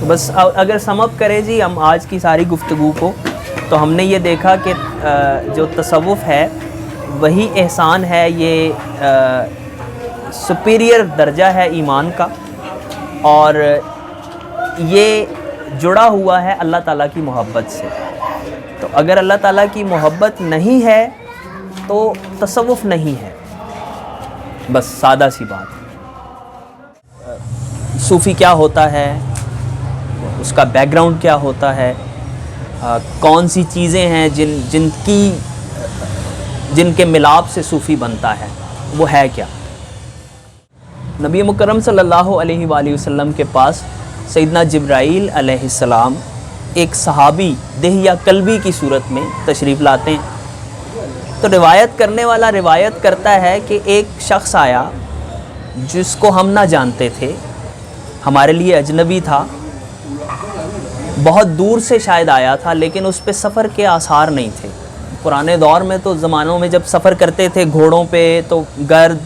بس اگر سم اپ کریں جی ہم آج کی ساری گفتگو کو، تو ہم نے یہ دیکھا کہ جو تصوف ہے وہی احسان ہے، یہ سپیریئر درجہ ہے ایمان کا، اور یہ جڑا ہوا ہے اللہ تعالیٰ کی محبت سے۔ تو اگر اللہ تعالیٰ کی محبت نہیں ہے تو تصوف نہیں ہے، بس سادہ سی بات۔ صوفی کیا ہوتا ہے، اس کا بیک گراؤنڈ کیا ہوتا ہے، کون سی چیزیں ہیں جن کے ملاپ سے صوفی بنتا ہے، وہ ہے کیا؟ نبی مکرم صلی اللہ علیہ وآلہ وسلم کے پاس سیدنا جبرائیل علیہ السلام ایک صحابی دہیہ قلبی کی صورت میں تشریف لاتے ہیں۔ تو روایت کرنے والا روایت کرتا ہے کہ ایک شخص آیا جس کو ہم نہ جانتے تھے، ہمارے لیے اجنبی تھا، بہت دور سے شاید آیا تھا، لیکن اس پہ سفر کے آثار نہیں تھے۔ پرانے دور میں تو زمانوں میں جب سفر کرتے تھے گھوڑوں پہ تو گرد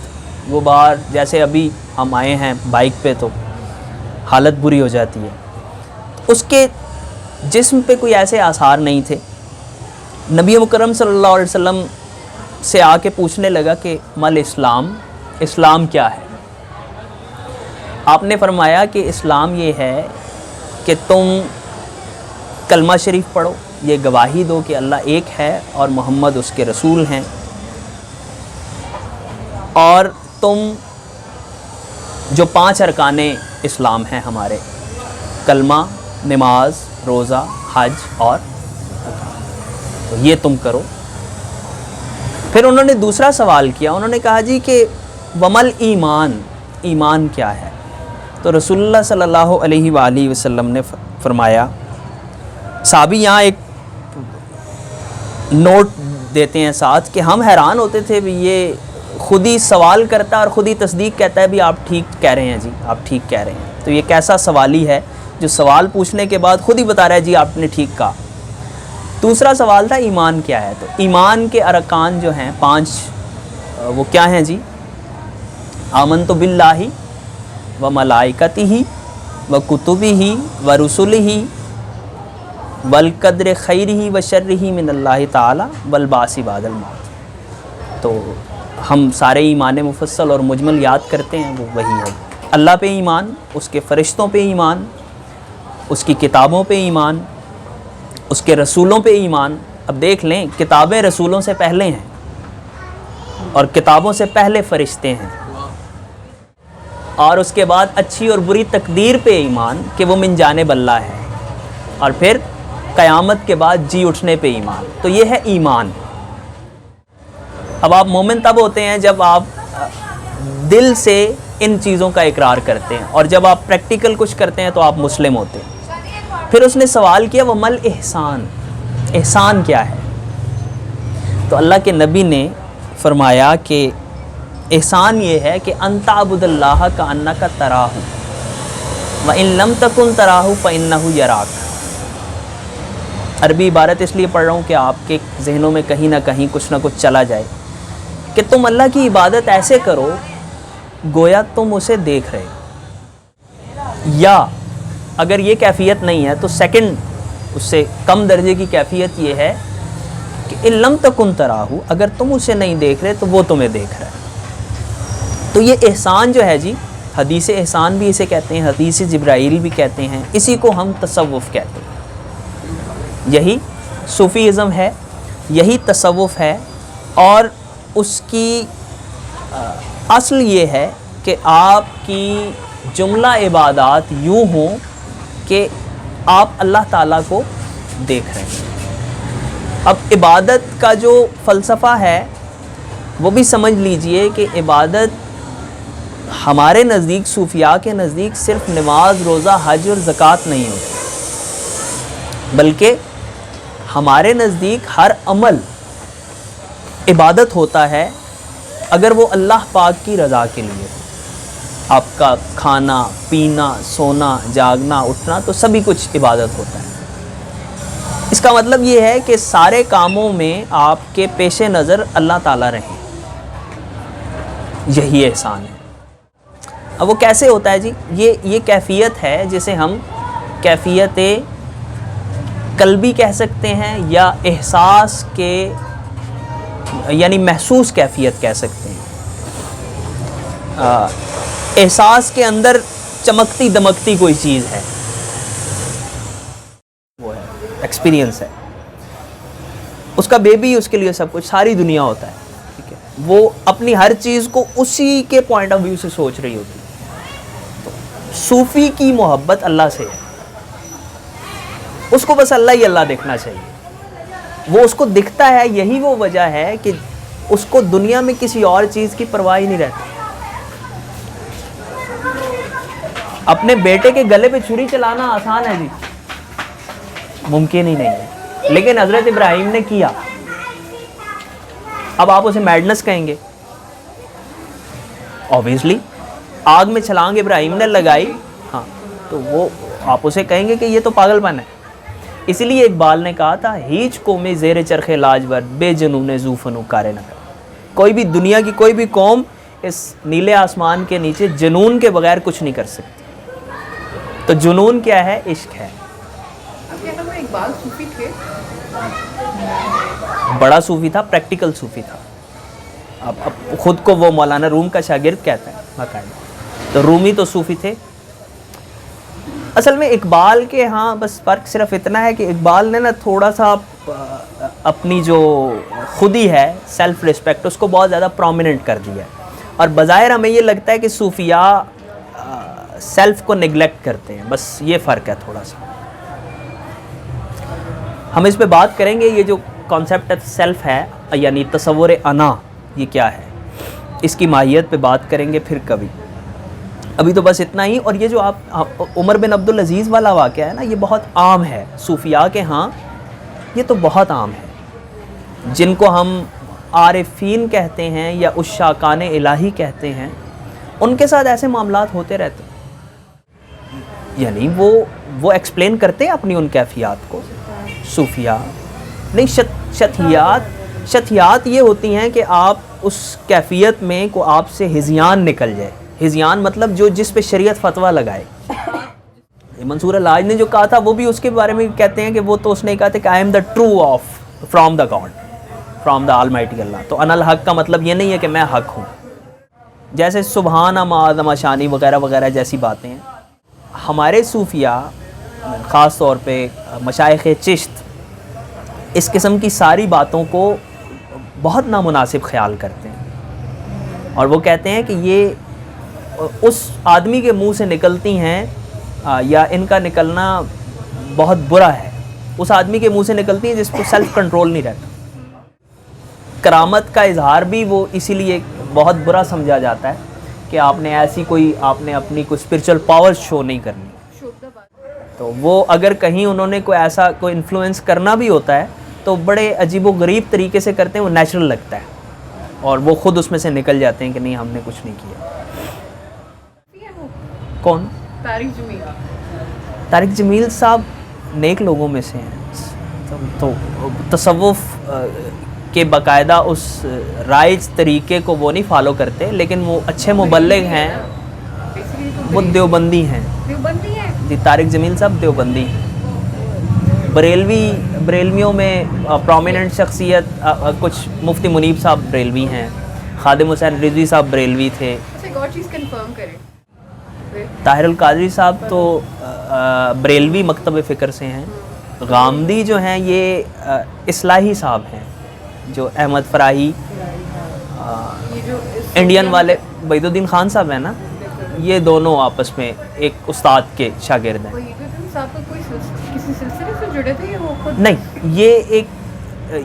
غبار، جیسے ابھی ہم آئے ہیں بائک پہ تو حالت بری ہو جاتی ہے، اس کے جسم پہ کوئی ایسے آثار نہیں تھے۔ نبی مکرم صلی اللہ علیہ وسلم سے آ کے پوچھنے لگا کہ مل اسلام، اسلام کیا ہے؟ آپ نے فرمایا کہ اسلام یہ ہے کہ تم کلمہ شریف پڑھو، یہ گواہی دو کہ اللہ ایک ہے اور محمد اس کے رسول ہیں، اور تم جو 5 ارکان اسلام ہیں ہمارے، کلمہ، نماز، روزہ، حج اور زکوٰۃ، تو یہ تم کرو۔ پھر انہوں نے دوسرا سوال کیا، انہوں نے کہا جی کہ ومل ایمان، ایمان کیا ہے؟ تو رسول اللہ صلی اللہ علیہ وآلہ وسلم نے فرمایا، صحابی یہاں ایک نوٹ دیتے ہیں ساتھ کہ ہم حیران ہوتے تھے بھی یہ خود ہی سوال کرتا ہے اور خود ہی تصدیق کہتا ہے بھی آپ ٹھیک کہہ رہے ہیں جی، آپ ٹھیک کہہ رہے ہیں۔ تو یہ کیسا سوالی ہے جو سوال پوچھنے کے بعد خود ہی بتا رہا ہے جی آپ نے ٹھیک کہا۔ دوسرا سوال تھا ایمان کیا ہے؟ تو ایمان کے ارکان جو ہیں 5 وہ کیا ہیں جی؟ آمنت باللہ و ملائکتہ و کتبہ و رسلہ والقدر خیرہ و شرہ من اللہ تعالی والبعث بعد الموت۔ تو ہم سارے ایمان مفصل اور مجمل یاد کرتے ہیں، وہ وہی ہے، اللہ پہ ایمان، اس کے فرشتوں پہ ایمان، اس کی کتابوں پہ ایمان، اس کے رسولوں پہ ایمان۔ اب دیکھ لیں، کتابیں رسولوں سے پہلے ہیں اور کتابوں سے پہلے فرشتے ہیں، اور اس کے بعد اچھی اور بری تقدیر پہ ایمان کہ وہ من جانب اللہ ہے، اور پھر قیامت کے بعد جی اٹھنے پہ ایمان۔ تو یہ ہے ایمان۔ اب آپ مومن تب ہوتے ہیں جب آپ دل سے ان چیزوں کا اقرار کرتے ہیں، اور جب آپ پریکٹیکل کچھ کرتے ہیں تو آپ مسلم ہوتے ہیں۔ پھر اس نے سوال کیا ومل احسان، احسان کیا ہے؟ تو اللہ کے نبی نے فرمایا کہ احسان یہ ہے کہ ان تعبد اللہ کأنک تراہ وإن لم تکن تراہ فإنہ یراک۔ عربی عبارت اس لیے پڑھ رہا ہوں کہ آپ کے ذہنوں میں کہیں نہ کہیں کچھ نہ کچھ چلا جائے، کہ تم اللہ کی عبادت ایسے کرو گویا تم اسے دیکھ رہے ہو، یا اگر یہ کیفیت نہیں ہے تو سیکنڈ اس سے کم درجے کی کیفیت یہ ہے کہ ان لم تکن تراہ، اگر تم اسے نہیں دیکھ رہے تو وہ تمہیں دیکھ رہا ہے۔ تو یہ احسان جو ہے جی، حدیث احسان بھی اسے کہتے ہیں، حدیث جبرائیل بھی کہتے ہیں، اسی کو ہم تصوف کہتے ہیں۔ یہی صوفیزم ہے، یہی تصوف ہے، اور اس کی اصل یہ ہے کہ آپ کی جملہ عبادات یوں ہوں کہ آپ اللہ تعالیٰ کو دیکھ رہے ہیں۔ اب عبادت کا جو فلسفہ ہے وہ بھی سمجھ لیجئے کہ عبادت ہمارے نزدیک، صوفیاء کے نزدیک، صرف نماز، روزہ، حج اور زکوٰۃ نہیں ہوتی، بلکہ ہمارے نزدیک ہر عمل عبادت ہوتا ہے اگر وہ اللہ پاک کی رضا کے لیے ہو۔ آپ کا کھانا، پینا، سونا، جاگنا، اٹھنا تو سبھی کچھ عبادت ہوتا ہے۔ اس کا مطلب یہ ہے کہ سارے کاموں میں آپ کے پیش نظر اللہ تعالیٰ رہیں، یہی احسان ہے۔ اب وہ کیسے ہوتا ہے جی؟ یہ کیفیت ہے جسے ہم कैफियत कल्बी कह सकते हैं या एहसास के यानी महसूस कैफियत कह सकते हैं। एहसास के अंदर चमकती दमकती कोई चीज़ है, वो है एक्सपीरियंस है। उसका बेबी उसके लिए सब कुछ, सारी दुनिया होता है, ठीक है। वो अपनी हर चीज़ को उसी के पॉइंट ऑफ व्यू से सोच रही होती है। तो सूफ़ी की मोहब्बत अल्लाह से है, उसको बस अल्लाह ही अल्लाह देखना चाहिए। वो उसको दिखता है, यही वो वजह है कि उसको दुनिया में किसी और चीज़ की परवाह ही नहीं रहती। अपने बेटे के गले पे छुरी चलाना आसान है जी, मुमकिन ही नहीं है, लेकिन हज़रत इब्राहीम ने किया। अब आप उसे मैडनेस कहेंगे? ऑब्वियसली आग में छलांग इब्राहीम ने लगाई, हाँ, तो वो आप उसे कहेंगे कि ये तो पागलपन है। इसीलिए इकबाल ने कहा था, हीच को में ज़ेर चरखे लाजवर बेजनून ज़ूफ़नु कारे न कर। कोई भी दुनिया की कोई भी कौम इस नीले आसमान के नीचे जुनून के बगैर कुछ नहीं कर सकती। तो जुनून क्या है? इश्क है। इकबाल सूफी थे? बड़ा सूफी था, प्रैक्टिकल सूफी था। अब खुद को वो मौलाना रूम का शागिर्द कहता है बाकायदा। तो रूमी तो सूफी थे। असल में इकबाल के यहाँ बस फ़र्क सिर्फ इतना है कि इकबाल ने ना थोड़ा सा अपनी जो खुदी है, सेल्फ़ रिस्पेक्ट, उसको बहुत ज़्यादा प्रोमिनेंट कर दिया है। और बज़ाहिर हमें ये लगता है कि सूफिया सेल्फ़ को नेगलेक्ट करते हैं, बस ये फ़र्क है थोड़ा सा। हम इस पे बात करेंगे, ये जो कॉन्सेप्ट ऑफ सेल्फ़ है यानी तसव्वुर अना, ये क्या है, इसकी माहियत पे बात करेंगे फिर कभी। अभी तो बस इतना ही। और ये जो आप उमर बिन अब्दुल अज़ीज़ वाला वाक़या है ना, ये बहुत आम है सूफिया के यहाँ, ये तो बहुत आम है। जिनको हम आरिफीन कहते हैं या उश्शाकान इलाही कहते हैं, उनके साथ ऐसे मामलात होते रहते हैं। यानी वो एक्सप्लेन करते हैं अपनी उन कैफियत को। सूफिया नहीं, शथियात ये होती हैं कि आप उस कैफियत में को आपसे हिज़ियान निकल जाए। हिज़ियान मतलब जो जिस पे शरीयत फतवा लगाए। मंसूर अल-हाज ने जो कहा था वो भी उसके बारे में कहते हैं कि वो तो उसने कहा था कि I am the true of from the god, from the almighty अल्लाह। तो अनल हक का मतलब ये नहीं है कि मैं हक हूँ। जैसे सुबहाना माज़म शानी वगैरह वगैरह जैसी बातें हैं। हमारे सूफिया ख़ास तौर पे मशाइख़ चिश्त इस किस्म की सारी बातों को बहुत नामुनासिब ख्याल करते हैं, और वो कहते हैं कि ये उस आदमी के मुंह से निकलती हैं या इनका निकलना बहुत बुरा है, उस आदमी के मुंह से निकलती हैं जिसको सेल्फ़ कंट्रोल नहीं रहता। करामत का इजहार भी वो इसीलिए बहुत बुरा समझा जाता है कि आपने अपनी कोई स्पिरिचुअल पावर शो नहीं करनी। तो वो अगर कहीं उन्होंने कोई ऐसा कोई इन्फ्लुएंस करना भी होता है तो बड़े अजीबो गरीब तरीके से करते हैं, वो नेचुरल लगता है, और वो ख़ुद उसमें से निकल जाते हैं कि नहीं हमने कुछ नहीं किया। कौन? तारिक जमील साहब नेक लोगों में से हैं। तो तसव्वुफ़ के बाकायदा उस राइज तरीके को वो नहीं फॉलो करते, लेकिन वो अच्छे मुबल्लिग हैं। वो देवबंदी हैं जी, तारिक जमील साहब देवबंदी हैं। बरेलवियों में प्रोमिनेंट शख्सियत कुछ मुफ्ती मुनीब साहब बरेलवी हैं, खादिम हुसैन रिजवी साहब बरेलवी थे। एक और चीज़ कंफर्म करें, ताहिर अल कादरी साहब तो बरेलवी मकतब फ़िक्र से हैं। गामदी जो हैं ये इस्लाही साहब हैं, जो अहमद फ़राही इंडियन वाले बैदुद्दीन खान साहब हैं ना, ये दोनों आपस में एक उस्ताद के शागिर्द हैं। किसी सिलसिले से जुड़े थे या वो खुद? नहीं,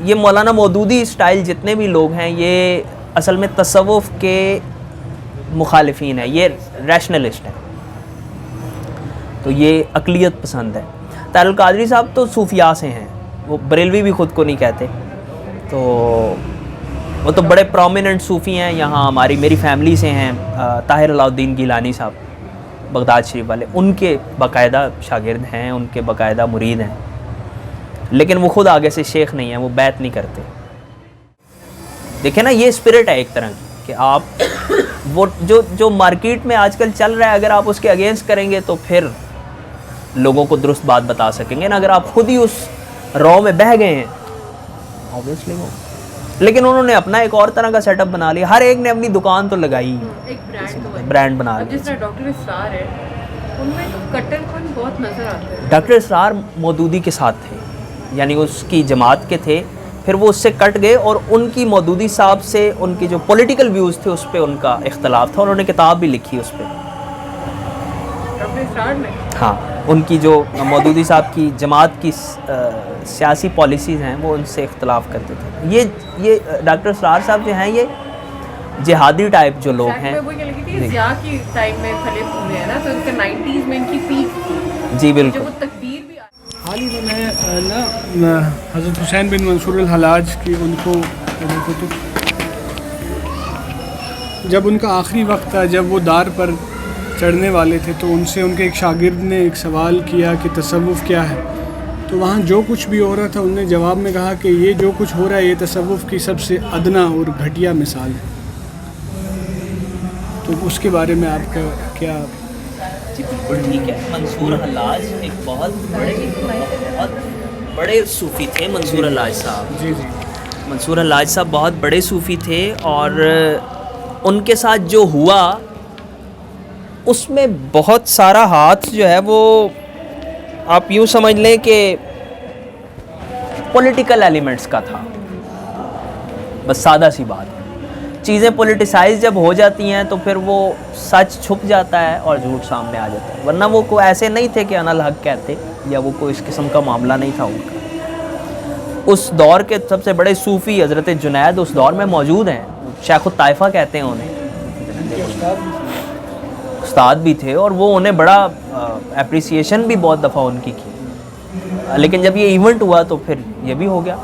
ये मौलाना मौदूदी स्टाइल जितने भी लोग हैं ये असल में तसव्वुफ़ के मुखालिफिन है, ये रैशनलिस्ट हैं, तो ये अक़लियत पसंद है। ताहिर अल कादरी साहब तो सूफिया से हैं, वो बरेलवी भी ख़ुद को नहीं कहते, तो वो तो बड़े प्रोमिनेंट सूफ़ी हैं। यहाँ मेरी फैमिली से हैं ताहिर अलाउद्दीन गिलानी साहब बगदाद शरीफ वाले, उनके बाकायदा शागिर्द हैं, उनके बाकायदा मुरीद हैं, लेकिन वो ख़ुद आगे से शेख नहीं हैं, वो बैत नहीं करते। देखें ना, ये स्पिरिट है एक तरह की कि आप वो जो मार्केट में आजकल चल रहा है, अगर आप उसके अगेंस्ट करेंगे तो फिर लोगों को दुरुस्त बात बता सकेंगे ना अगर आप खुद ही उस रॉ में बह गए हैं ऑब्वियसली वो। लेकिन उन्होंने अपना एक और तरह का सेटअप बना लिया, हर एक ने अपनी दुकान तो लगाई, एक ब्रांड बना अब लिया। जिस तरह डॉक्टर इसरार है उनमें तो कट्टरपन बहुत नजर आता है। डॉक्टर इसरार मौदूदी के साथ थे, यानी उसकी जमात के थे, फिर वो उससे कट गए और उनकी मौदूदी साहब से उनकी जो पॉलिटिकल व्यूज़ थे उस पर उनका इख्तलाफ था, उन्होंने किताब भी लिखी उस पर। डॉक्टर इसरार ने हाँ, उनकी जो मौदूदी साहब की जमात की सियासी पॉलिसीज़ हैं वो उनसे इख्तलाफ करते थे। ये डॉक्टर इसरार साहब जो हैं ये जिहादी टाइप जो लोग हैं। वो क्या लगी थी ज़िया की टाइम में फले फूले हैं ना, तो उनका 90s में इनकी पीक थी जी जब बिल्कुल। वो तकदीर भी हाल ही में मैं ना हज़रत हुसैन बिन मंसूर अल-हल्लाज की उनको देखो तो जब उनका आखिरी वक्त था, जब वो दार पर चढ़ने वाले थे, तो उनसे उनके एक शागिर्द ने एक सवाल किया कि तसव्वुफ़ क्या है। तो वहाँ जो कुछ भी हो रहा था उन्होंने जवाब में कहा कि ये जो कुछ हो रहा है ये तसव्वुफ़ की सबसे अदना और घटिया मिसाल है। तो उसके बारे में आपका क्या? जी बिल्कुल ठीक है। मंसूर हल्लाज एक बहुत बड़े सूफ़ी थे। मंसूर हल्लाज साहब, जी जी मंसूर हल्लाज साहब बहुत बड़े सूफ़ी थे और उनके साथ जो हुआ उसमें बहुत सारा हाथ जो है वो आप यूँ समझ लें कि पॉलिटिकल एलिमेंट्स का था। बस सादा सी बात है, चीज़ें पॉलिटिसाइज जब हो जाती हैं तो फिर वो सच छुप जाता है और झूठ सामने आ जाता है। वरना वो कोई ऐसे नहीं थे कि अनल हक कहते, या वो कोई इस किस्म का मामला नहीं था उनका। उस दौर के सबसे बड़े सूफ़ी हज़रत जुनैद उस दौर में मौजूद हैं, शेख़ ताइफ़ा कहते हैं उन्हें, उस्ताद भी थे और वो उन्हें बड़ा एप्रिसिएशन भी बहुत दफ़ा उनकी की। लेकिन जब ये इवेंट हुआ तो फिर ये भी हो गया,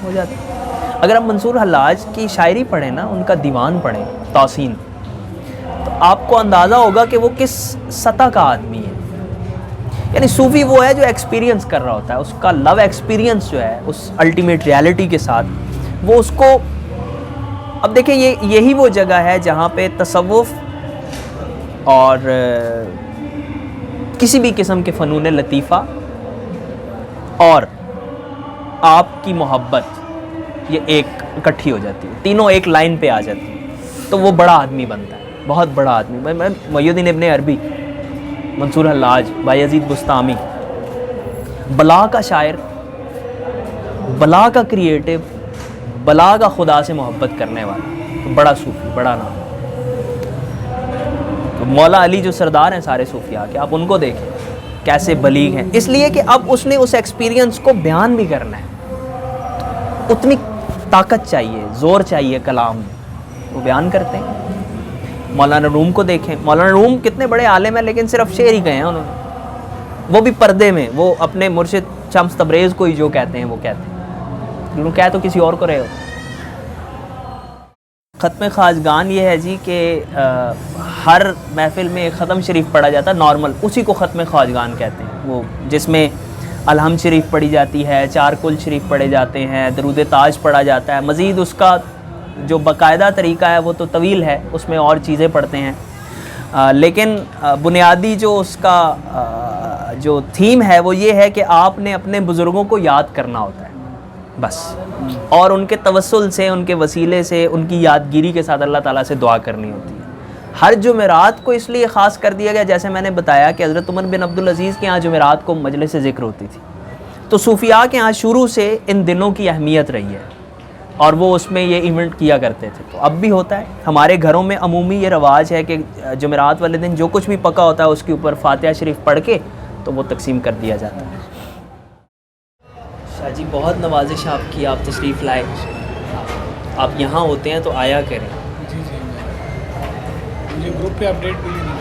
हो जाता। अगर आप मंसूर हल्लाज की शायरी पढ़ें ना, उनका दीवान पढ़ें तौसीन, तो आपको अंदाज़ा होगा कि वो किस सतह का आदमी है। यानी सूफ़ी वो है जो एक्सपीरियंस कर रहा होता है, उसका लव एक्सपीरियंस जो है उस अल्टीमेट रियलिटी के साथ, वो उसको। अब देखिए यही वो जगह है जहाँ पे तसव्वुफ़ और किसी भी किस्म के फ़नून लतीफ़ा और आपकी मोहब्बत ये एक इकट्ठी हो जाती है, तीनों एक लाइन पे आ जाती है, तो वो बड़ा आदमी बनता है, बहुत बड़ा आदमी। मैं मुहिउद्दीन इब्ने अरबी, मंसूर हल्लाज, बायज़ीद बुस्तामी, बला का शायर, बला का क्रिएटिव, बला का खुदा से मोहब्बत करने वाला, तो बड़ा सूफ़ी, बड़ा नाम। तो मौला अली जो सरदार हैं सारे सूफिया के, आप उनको देखें कैसे बलीग हैं, इसलिए कि अब उसने उस एक्सपीरियंस को बयान भी करना है, उतनी ताकत चाहिए, ज़ोर चाहिए कलाम में, वो बयान करते हैं। मौलाना रूम को देखें, मौलाना रूम कितने बड़े आलिम हैं लेकिन सिर्फ शेर ही गए हैं उन्होंने, वो भी पर्दे में, वो अपने मुर्शिद शम्स तबरेज़ को ही जो कहते हैं वो कहते हैं, उन्होंने कहा तो किसी और को रहे हो। ख़त्म ख़ाजगान ये है जी कि हर महफ़िल में एक ख़त्म शरीफ पढ़ा जाता है नॉर्मल, उसी को ख़त्म ख़ाजगान कहते हैं, वो जिसमें अलहम शरीफ पढ़ी जाती है, चार कुल शरीफ पढ़े जाते हैं, दरूद ताज पढ़ा जाता है। मज़ीद उसका जो बाकायदा तरीका है वो तो तवील है, उसमें और चीज़ें पढ़ते हैं, लेकिन बुनियादी जो उसका जो थीम है वो ये है कि आपने अपने बुज़ुर्गों को याद करना होता है बस, और उनके तवस्सुल से, उनके वसीले से, उनकी यादगिरी के साथ अल्लाह ताला से दुआ करनी होती है। हर जुमेरात को इसलिए ख़ास कर दिया गया, जैसे मैंने बताया कि हज़रत उमर बिन अब्दुल अज़ीज़ के यहाँ जुमेरात को मजलिस ज़िक्र होती थी, तो सूफिया के यहाँ शुरू से इन दिनों की अहमियत रही है और वो उसमें ये इवेंट किया करते थे। तो अब भी होता है हमारे घरों में, अमूमी ये रवाज है कि जुमेरात वाले दिन जो कुछ भी पका होता है उसके ऊपर फातिहा शरीफ पढ़ के तो वो तकसीम कर दिया जाता है। शाह जी बहुत नवाजिश आपकी, आप तशरीफ़ लाए, आप यहाँ होते हैं तो आया करें। जी जी, मुझे ग्रुप पे अपडेट मिली थी।